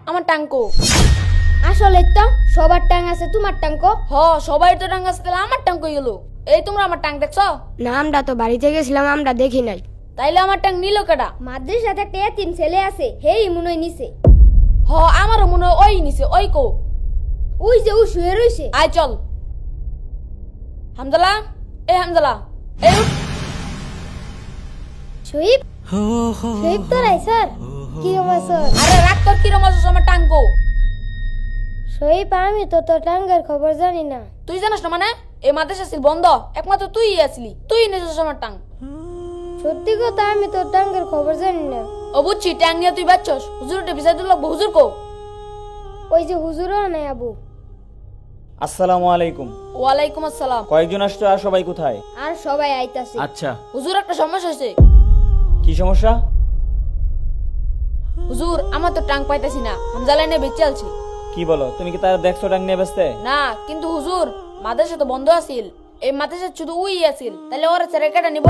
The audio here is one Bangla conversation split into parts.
আমার টাঙ্কো। আসলে তো সবার টাং আছে, তোমার টাঙ্কো? সবাই তো টাঙ্ক আছে, তাহলে আমার টাঙ্ক গেল। এই তোমরা আমার টাঙ্ক দেখছো? না, আমরা তো বাড়িতে গেছিলাম, আমরা দেখি নাই। তাইলে আমার টাঙ্ক নিল কেডা? মাদ্রাসাতে একটা এতিম ছেলে আছে, হেই মনে হয় নিছে। আমারও মনে হয় ওই নিছে। ওই কো? ওই যে ও শুয়ে রইছে। আয় চল। হামজালা, এই হামজালা, এই উঠ। শহীদ শহীদ তো রাই স্যার, কি অবস্থা? আরে রাগ তোর কিরম আছিস? আমার টাঙ্কো। শহীদ, আমি তো তোর টাঙ্গের খবর জানি না। তুই জানিস না মানে? এই মাদ্রাসা ছিল বন্ধ, একমাত্র তুই আসলি, তুই নিয়েছিস আমার টাঙ্ক। সত্যি কথা, আমি তোর টাঙ্গের খবর জানি না। ও বুঝছি, ট্যাং নিয়ে তুই বাচ্চস। হুজুরটা বিচার দিল, হুজুর কো? ওই যে হুজুরও নাই আবু। আসসালামু আলাইকুম। ওয়ালাইকুম আসসালাম। কয়েকজন আসছো, আর সবাই কোথায়? আর সবাই আইতাছে। আচ্ছা, হুজুর একটা সমস্যা হয়েছে। কি সমস্যা? হুজুর, আমার তো টাং পাইতেছি না, হামজালা নিয়ে বেঁচে আলছি। কি বলো, তুমি কি তার দেখছো টাং নিয়ে ব্যস্তে? না কিন্তু হুজুর, মাদ্রাসা তো বন্ধ আছিল, এই মাদ্রাসা শুধু উই আছিল, তাহলে ওরা ছেড়ে কেটে নিব?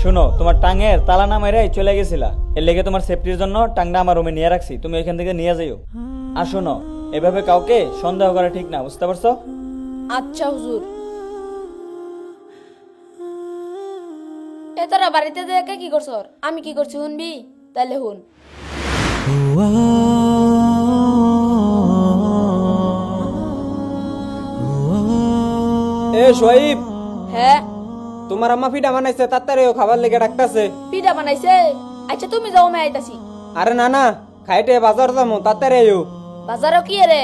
শোনো, তোমার টাঙের তালা না মেরে চলে গেছিলা, এর লেগে তোমার সেফটির জন্য টাংটা আমার রুমে নিয়ে রাখছি, তুমি এখান থেকে নিয়ে যাইও। আর শোনো, এভাবে কাউকে সন্দেহ করা ঠিক না, বুঝতে পারছো? আচ্ছা হুজুর। এ তোরা বাড়িতে দেখে কি করছ? আমি কি করছি শুনবি? তাইলে হুন। এ সোহাইব, হ্যাঁ, তোমার আম্মা পিঠা বানাইছে, তাড়াতাড়ি খাবার লেগে ডাকতাছে। পিঠা বানাইছে? আচ্ছা তুমি যাও, আমি আইতাছি। আরে না না, খাইতে বাজার যাবো, তাড়াতাড়ি আইও। বাজারও কি রে?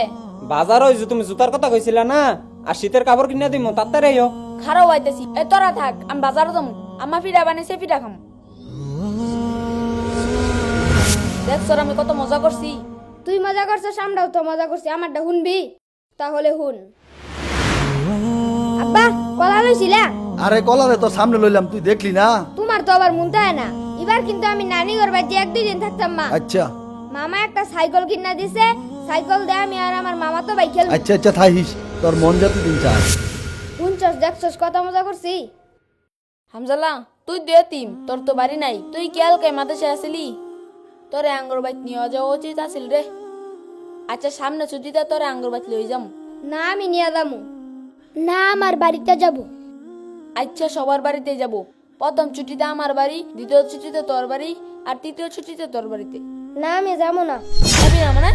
বাজার হইছে, তুমি জুতার কথা কইছিলা না, আর শীতের কাপড় কিনে দিমু, তাড়াতাড়ি আইও। খারাও আইতাছি। এ তোরা থাক, আমি বাজারও যাবো। আমার পিঠা বানাইছে, পিঠা খাম। দেখ স্যার, আমি কত মজা করছি। তুই মজা করছিস, আমরাও তো মজা করছি। আমারটা শুনবি? তাহলে শুন। আব্বা, কলা লইছিলা? আরে কলারে তো সামনে লইলাম, তুই দেখলি না? তোমার তো আবার মনতে হয় না। এবার কিন্তু আমি নানি ঘর বাড়িতে 1-2 দিন থাকতাম। মা আচ্ছা মামা একটা সাইকেল কিনা দিছে, সাইকেল দিয়ে আমি আর আমার মামা তো বাইক খেলবো। আচ্ছা আচ্ছা, থাইস, তোর মন যত দিন চায়। শুনছস, দেখছস কত মজা করছি। হামজালা, তুই দে তিম, তোর তো বাড়ি নাই, তুই কেয়াল কে মাদ্রাসা আসিলি? তোর আঙ্গুর বাইত নিয়ে যাওয়া উচিত আছিল রে। আচ্ছা সামনে ছুটিতে তোর আঙ্গুর বাইত লই যাম। না, আমি নিয়ে যাবো না, আমার বাড়িতে যাব। আচ্ছা সবার বাড়িতে যাব। প্রথম ছুটিতে আমার বাড়ি, দ্বিতীয় ছুটিতে তোর বাড়ি, আর তৃতীয় ছুটিতে তোর বাড়িতে। না, আমি যাবো না। যাবি না মানে?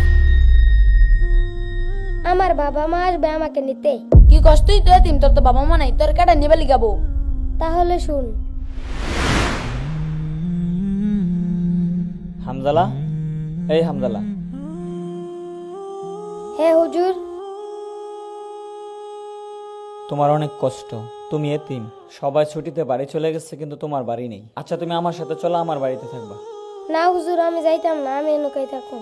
আমার বাবা মা আসবে আমাকে নিতে। কি কষ্টই তো তিম, তোর তো বাবা মা নাই, তোর কাটা নিবে লিগাবো। তাহলে শুন। হামজালা, এই হামজালা, হে হুজুর। তোমার অনেক কষ্ট, তুমি এতিম, সবাই ছুটিতে বাড়ি চলে গেছে, কিন্তু তোমার বাড়ি নেই। আচ্ছা তুমি আমার সাথে চলো, আমার বাড়িতে থাকবা। না হুজুর, আমি যাইতাম না, আমি এনুকাই থাকো।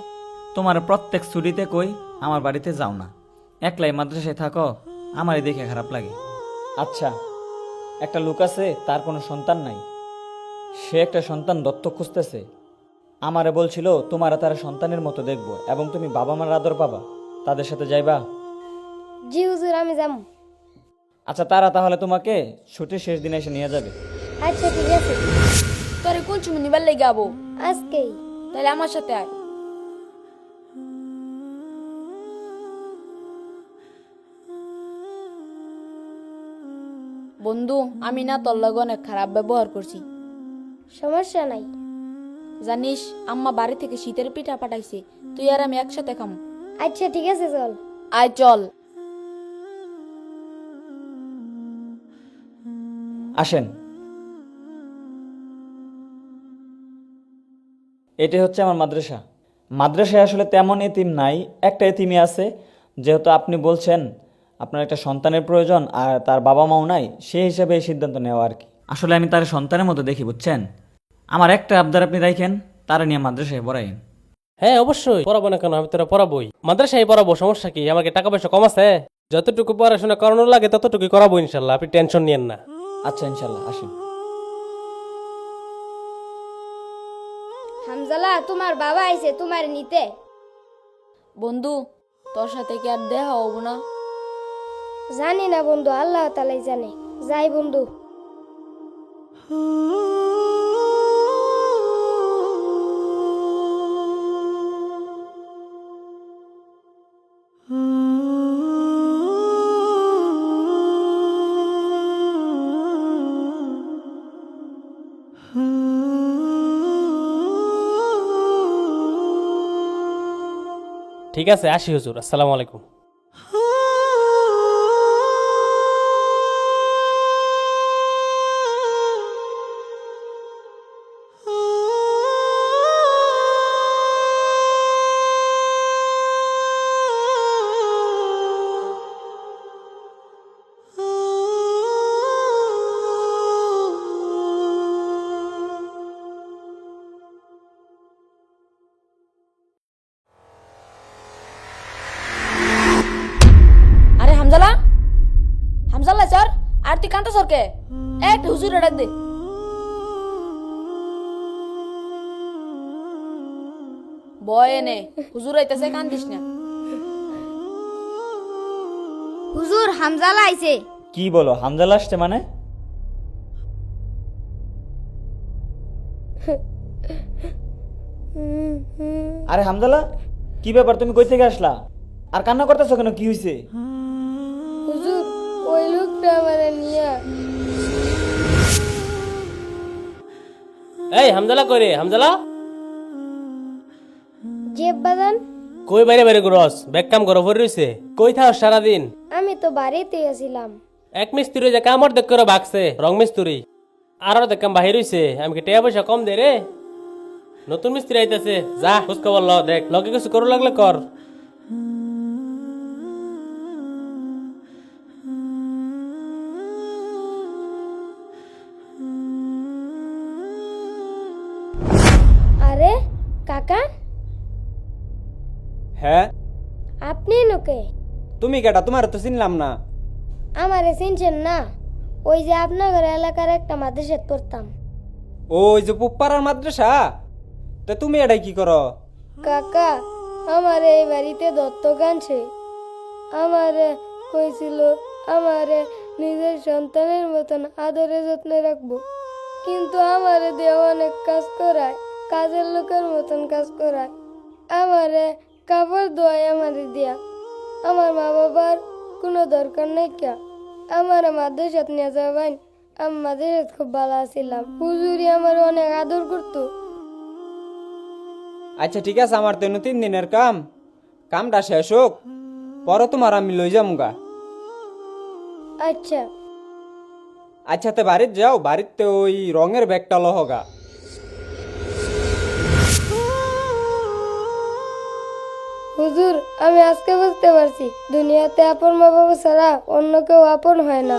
তোমার প্রত্যেক ছুটিতে কই আমার বাড়িতে যাও না, একলাই মাদ্রাসায় থাকো, আমারই দেখে খারাপ লাগে। আচ্ছা, একটা লোক আছে, তার কোনো সন্তান নাই, সে একটা সন্তান দত্তক খুঁজতেছে। আমারে বলছিল তোমার তার সন্তানের মতো দেখবো, এবং তুমি বাবা মার আদর পাবা, তাদের সাথে যাইবা? জি হুজুর, আমি যাবো। আচ্ছা, তারা তাহলে তোমাকে ছুটির শেষ দিনে এসে নিয়ে যাবে। আচ্ছা ঠিক আছে, তোরে কোন চুমি নিবার লিগাবো? আজকেই। তাহলে আমার সাথে আয়। বন্ধু, আমি না তোর লগে অনেক খারাপ ব্যবহার করছি, সমস্যা নাই। জানিস আম্মা বাড়ি থেকে শীতের পিঠা পাঠাইছে, তুই আর আমি একসাথে খাম। আচ্ছা ঠিক আছে, চল। আয় চল। আসেন, এটাই হচ্ছে আমার মাদ্রাসা। মাদ্রাসায় আসলে তেমন এতিম নাই, একটা এতিমই আছে। যেহেতু আপনি বলছেন আপনার একটা সন্তানের প্রয়োজন আর তার বাবা মাও নাই, সেই হিসাবে এই সিদ্ধান্ত নেওয়া আর কি। আসলে আমি তার সন্তানের মতো দেখি, বুঝছেন? আমার একটা আবদার আপনি রাখেন, তারা নিয়ে মাদ্রাসায় পড়াইন। হ্যাঁ অবশ্যই পড়াবো না কেন, আমি তোরা পড়াবোই। মাদ্রাসায় পড়াবো, সমস্যা কি? আমাকে টাকা পয়সা কম আছে, যতটুকু পড়াশোনা করানোর লাগে ততটুকু করাবো ইনশাল্লাহ, আপনি টেনশন নিয়েন না। আচ্ছা ইনশাল্লাহ, আসেন। হামজালা, তোমার বাবা আইছে তোমার নিতে। বন্ধু, তোর সাথে কি আর দেখা হবো না? জানি না বন্ধু, আল্লাহ তালাই জানে। যাই বন্ধু। ঠিক আছে, আসি হুজুর, আসসালামু আলাইকুম। আরে হামজালা, হামজালা স্যার, আর তুই কান্তা সরকে এক হুজুর ডাক দে। বয় নে, হুজুর আইতাছে, কান্দিস না। হুজুর হামজালা আইছে। কি বলো, হামজালা আসছে মানে? আরে হামজালা, কি ব্যাপার, তুমি কই থেকে আসলা আর কান্না করতেছো কেন, কি হইছে? হুজুর ওই লোকটা আমারে নিয়া। এই হামজালা কই রে? হামজালা জেব বাজান, কই বাইরে বাইরে করস? ব্যাগ কাম করো পড়ে রইছে। কই থাও সারাদিন? আমি তো বাড়িতে আছিলাম। এক মিস্ত্রি যে কামড় দেখ করে বাগছে, রং মিস্ত্রি। আর দেখ কাম বাহির হইছে। আমি কি টাকা পয়সা কম দে রে? নতুন মিস্ত্রি আইতাছে, যা খোঁজ খবর ল, দেখ লগে কিছু করু লাগলে কর। আরে কাকা, হ্যাঁ, আপনি নোকে? তুমি কেটা? তোমার তো চিনলাম না। আমারে চিনছেন না? ওই যে আপনার এলাকার একটা মাদ্রাসাত পড়তাম। ওই যে পুপ্পারার মাদ্রাসা, তা তুমি এটাই কি করো? কাকা আমার এই বাড়িতে দত্তক আনছে। আমারে কইছিল আমারে নিজের সন্তানের মতন আদরে যত্নে রাখবো, কিন্তু আমারে দিয়ে অনেক কাজ করায়, কাজের লোকের মতন কাজ করায়। আমারে কাপড় ধোয়ায় আমারে দিয়া। আমার মা বাবার কোনো দরকার নাই কা। আমার মাদ্রাসাত নিয়ে যাবেন, আমি মাদ্রাসাত খুব ভালো আছিলাম। হুজুরি আমার অনেক আদর করতো। আচ্ছা ঠিক আছে, আমার তো 3 দিনের কামটা শেষ হোক, পরে তোমার আমি লই যামুগা। আচ্ছা আচ্ছা, তে বাড়িতে যাও, বাড়িতে ওই রঙের ব্যাগটা লহগা। হুজুর, আমি আজকে বুঝতে পারছি দুনিয়াতে আপন মা বাবা ছাড়া অন্য কেউ আপন হয় না।